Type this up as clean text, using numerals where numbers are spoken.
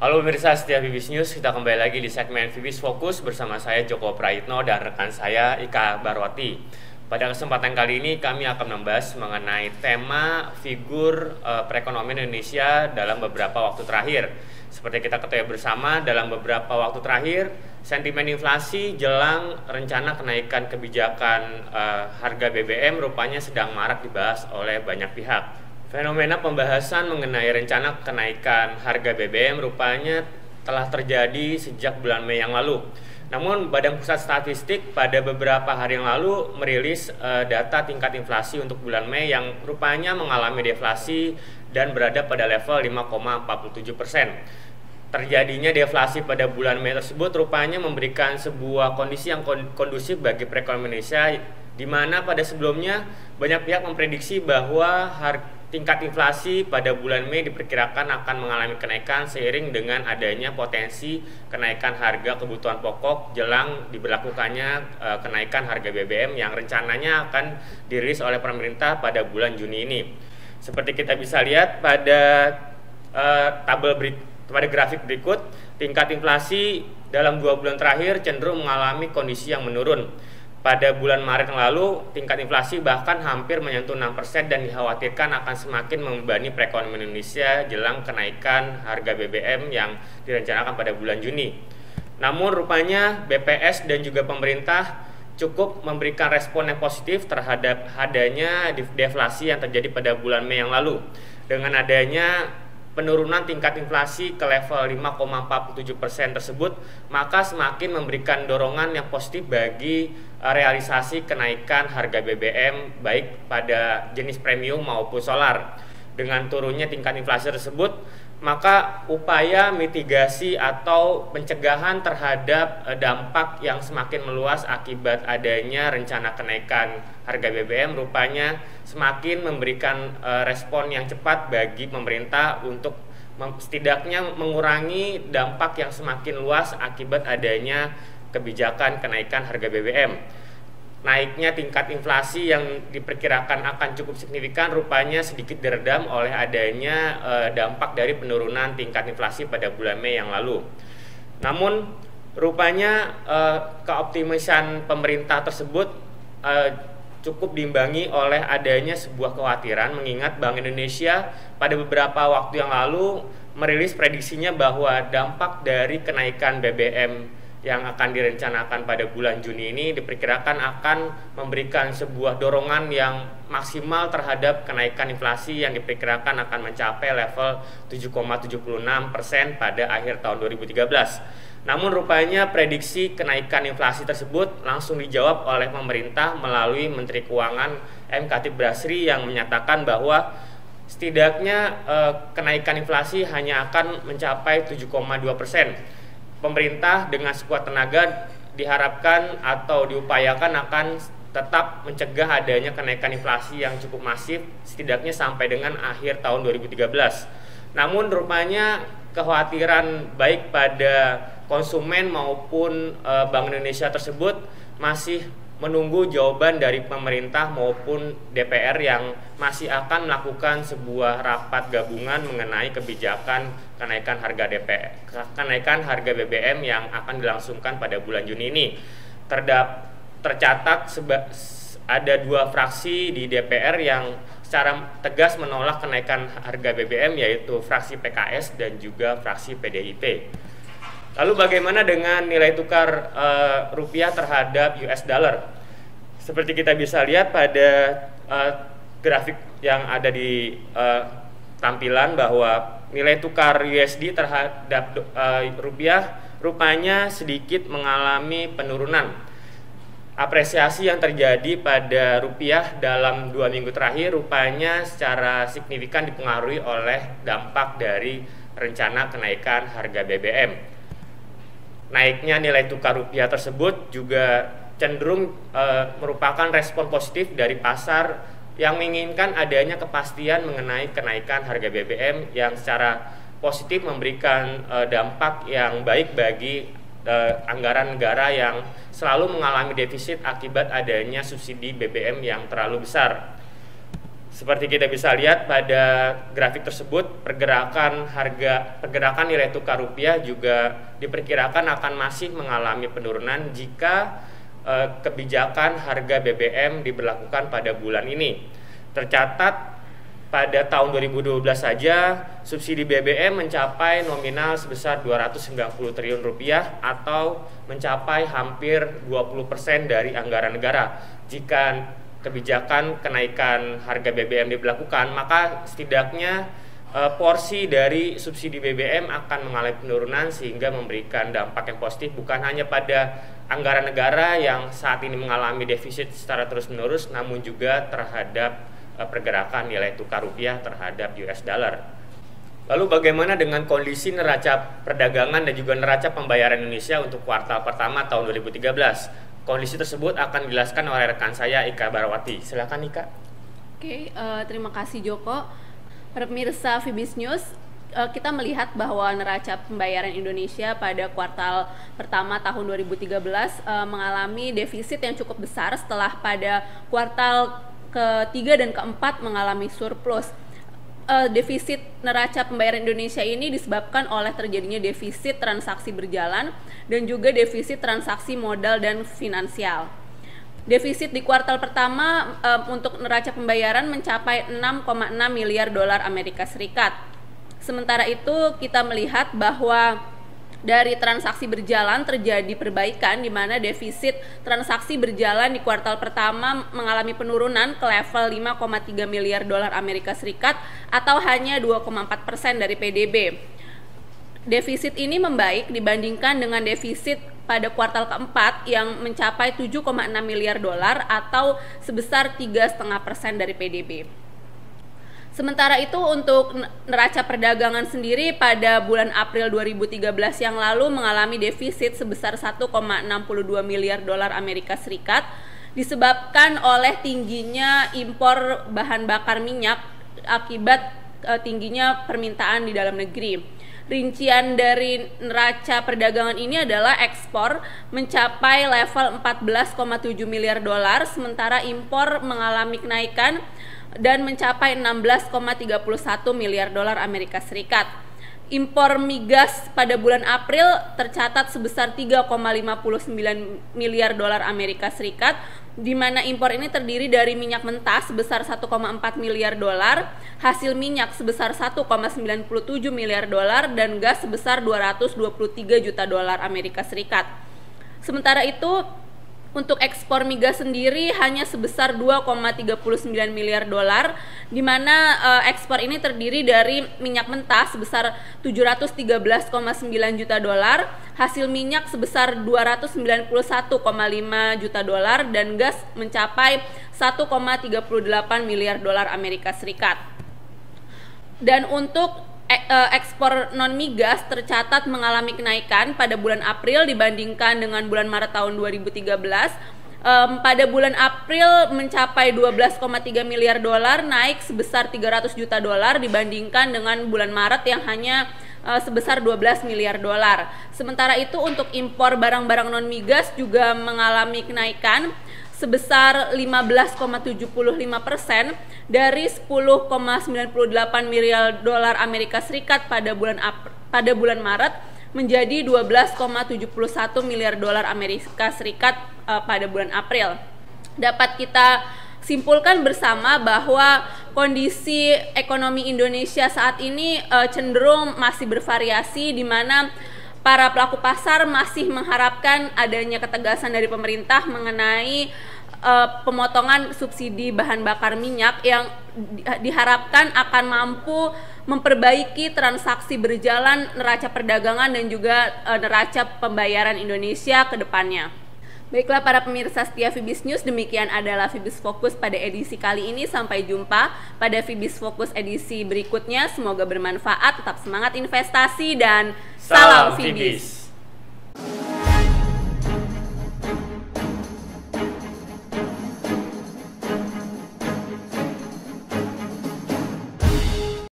Halo pemirsa setia Vibis News, kita kembali lagi di segmen Vibis Fokus bersama saya Joko Prayitno dan rekan saya Ika Barwati. Pada kesempatan kali ini kami akan membahas mengenai tema figur perekonomian Indonesia dalam beberapa waktu terakhir. Seperti kita ketahui bersama, dalam beberapa waktu terakhir sentimen inflasi jelang rencana kenaikan kebijakan harga BBM rupanya sedang marak dibahas oleh banyak pihak. Fenomena pembahasan mengenai rencana kenaikan harga BBM rupanya telah terjadi sejak bulan Mei yang lalu. Namun Badan Pusat Statistik pada beberapa hari yang lalu merilis data tingkat inflasi untuk bulan Mei yang rupanya mengalami deflasi dan berada pada level 5,47%. Terjadinya deflasi pada bulan Mei tersebut rupanya memberikan sebuah kondisi yang kondusif bagi perekonomian Indonesia, di mana pada sebelumnya banyak pihak memprediksi bahwa tingkat inflasi pada bulan Mei diperkirakan akan mengalami kenaikan seiring dengan adanya potensi kenaikan harga kebutuhan pokok jelang diberlakukannya kenaikan harga BBM yang rencananya akan dirilis oleh pemerintah pada bulan Juni ini. Seperti kita bisa lihat pada pada grafik berikut, tingkat inflasi dalam 2 bulan terakhir cenderung mengalami kondisi yang menurun. Pada bulan Maret yang lalu, tingkat inflasi bahkan hampir menyentuh 6% dan dikhawatirkan akan semakin membebani perekonomian Indonesia jelang kenaikan harga BBM yang direncanakan pada bulan Juni. Namun rupanya BPS dan juga pemerintah cukup memberikan respon yang positif terhadap adanya deflasi yang terjadi pada bulan Mei yang lalu. Dengan adanya penurunan tingkat inflasi ke level 5,47% tersebut, maka semakin memberikan dorongan yang positif bagi realisasi kenaikan harga BBM baik pada jenis premium maupun solar. Dengan turunnya tingkat inflasi tersebut, maka upaya mitigasi atau pencegahan terhadap dampak yang semakin meluas akibat adanya rencana kenaikan harga BBM rupanya semakin memberikan respon yang cepat bagi pemerintah untuk setidaknya mengurangi dampak yang semakin luas akibat adanya kebijakan kenaikan harga BBM. Naiknya tingkat inflasi yang diperkirakan akan cukup signifikan rupanya sedikit diredam oleh adanya dampak dari penurunan tingkat inflasi pada bulan Mei yang lalu. Namun rupanya keoptimisan pemerintah tersebut cukup diimbangi oleh adanya sebuah kekhawatiran, mengingat Bank Indonesia pada beberapa waktu yang lalu merilis prediksinya bahwa dampak dari kenaikan BBM yang akan direncanakan pada bulan Juni ini diperkirakan akan memberikan sebuah dorongan yang maksimal terhadap kenaikan inflasi yang diperkirakan akan mencapai level 7,76% pada akhir tahun 2013. Namun rupanya prediksi kenaikan inflasi tersebut langsung dijawab oleh pemerintah melalui Menteri Keuangan M. Khatib Basri yang menyatakan bahwa setidaknya kenaikan inflasi hanya akan mencapai 7,2%. Pemerintah dengan sekuat tenaga diharapkan atau diupayakan akan tetap mencegah adanya kenaikan inflasi yang cukup masif setidaknya sampai dengan akhir tahun 2013. Namun rupanya kekhawatiran baik pada konsumen maupun Bank Indonesia tersebut masih menunggu jawaban dari pemerintah maupun DPR yang masih akan melakukan sebuah rapat gabungan mengenai kebijakan kenaikan harga BBM yang akan dilangsungkan pada bulan Juni ini. Tercatat ada 2 fraksi di DPR yang secara tegas menolak kenaikan harga BBM, yaitu fraksi PKS dan juga fraksi PDIP. Lalu bagaimana dengan nilai tukar rupiah terhadap US dollar? Seperti kita bisa lihat pada grafik yang ada di tampilan bahwa nilai tukar USD terhadap rupiah rupanya sedikit mengalami penurunan. Apresiasi yang terjadi pada rupiah dalam 2 minggu terakhir rupanya secara signifikan dipengaruhi oleh dampak dari rencana kenaikan harga BBM. Naiknya nilai tukar rupiah tersebut juga cenderung merupakan respon positif dari pasar yang menginginkan adanya kepastian mengenai kenaikan harga BBM yang secara positif memberikan dampak yang baik bagi anggaran negara yang selalu mengalami defisit akibat adanya subsidi BBM yang terlalu besar. Seperti kita bisa lihat pada grafik tersebut, pergerakan nilai tukar rupiah juga diperkirakan akan masih mengalami penurunan jika kebijakan harga BBM diberlakukan pada bulan ini. Tercatat pada tahun 2012 saja subsidi BBM mencapai nominal sebesar 290 triliun rupiah atau mencapai hampir 20% dari anggaran negara. Jika kebijakan kenaikan harga BBM diberlakukan, maka setidaknya porsi dari subsidi BBM akan mengalami penurunan sehingga memberikan dampak yang positif bukan hanya pada anggaran negara yang saat ini mengalami defisit secara terus-menerus, namun juga terhadap pergerakan nilai tukar rupiah terhadap US dollar. Lalu bagaimana dengan kondisi neraca perdagangan dan juga neraca pembayaran Indonesia untuk kuartal pertama tahun 2013? Kondisi tersebut akan dijelaskan oleh rekan saya Ika Barawati. Silakan Ika. Oke, terima kasih Joko. Para pemirsa Fibis News, kita melihat bahwa neraca pembayaran Indonesia pada kuartal pertama tahun 2013 mengalami defisit yang cukup besar setelah pada kuartal ketiga dan keempat mengalami surplus. Defisit neraca pembayaran Indonesia ini disebabkan oleh terjadinya defisit transaksi berjalan dan juga defisit transaksi modal dan finansial. Defisit di kuartal pertama untuk neraca pembayaran mencapai 6,6 miliar dolar Amerika Serikat. Sementara itu kita melihat bahwa dari transaksi berjalan terjadi perbaikan di mana defisit transaksi berjalan di kuartal pertama mengalami penurunan ke level 5,3 miliar dolar Amerika Serikat atau hanya 2,4% dari PDB. Defisit ini membaik dibandingkan dengan defisit pada kuartal keempat yang mencapai 7,6 miliar dolar atau sebesar 3,5% dari PDB. Sementara itu untuk neraca perdagangan sendiri pada bulan April 2013 yang lalu mengalami defisit sebesar 1,62 miliar dolar Amerika Serikat disebabkan oleh tingginya impor bahan bakar minyak akibat tingginya permintaan di dalam negeri. Rincian dari neraca perdagangan ini adalah ekspor mencapai level 14,7 miliar dolar sementara impor mengalami kenaikan dan mencapai 16,31 miliar dolar Amerika Serikat. Impor migas pada bulan April tercatat sebesar 3,59 miliar dolar Amerika Serikat, di mana impor ini terdiri dari minyak mentah sebesar 1,4 miliar dolar, hasil minyak sebesar 1,97 miliar dolar, dan gas sebesar 223 juta dolar Amerika Serikat. Sementara itu, untuk ekspor migas sendiri hanya sebesar 2,39 miliar dolar, di mana ekspor ini terdiri dari minyak mentah sebesar 713,9 juta dolar, hasil minyak sebesar 291,5 juta dolar, dan gas mencapai 1,38 miliar dolar Amerika Serikat. Dan untuk ekspor non-migas tercatat mengalami kenaikan pada bulan April dibandingkan dengan bulan Maret tahun 2013. Pada bulan April mencapai 12,3 miliar dolar, naik sebesar 300 juta dolar dibandingkan dengan bulan Maret yang hanya sebesar 12 miliar dolar. Sementara itu untuk impor barang-barang non-migas juga mengalami kenaikan sebesar 15,75% dari 10,98 miliar dolar Amerika Serikat pada bulan Maret menjadi 12,71 miliar dolar Amerika Serikat pada bulan April. Dapat kita simpulkan bersama bahwa kondisi ekonomi Indonesia saat ini cenderung masih bervariasi, di mana para pelaku pasar masih mengharapkan adanya ketegasan dari pemerintah mengenai pemotongan subsidi bahan bakar minyak yang diharapkan akan mampu memperbaiki transaksi berjalan neraca perdagangan dan juga neraca pembayaran Indonesia ke depannya. Baiklah para pemirsa setia Fibis News, demikian adalah Fibis Fokus pada edisi kali ini. Sampai jumpa pada Fibis Fokus edisi berikutnya. Semoga bermanfaat, tetap semangat investasi, dan salam Fibis.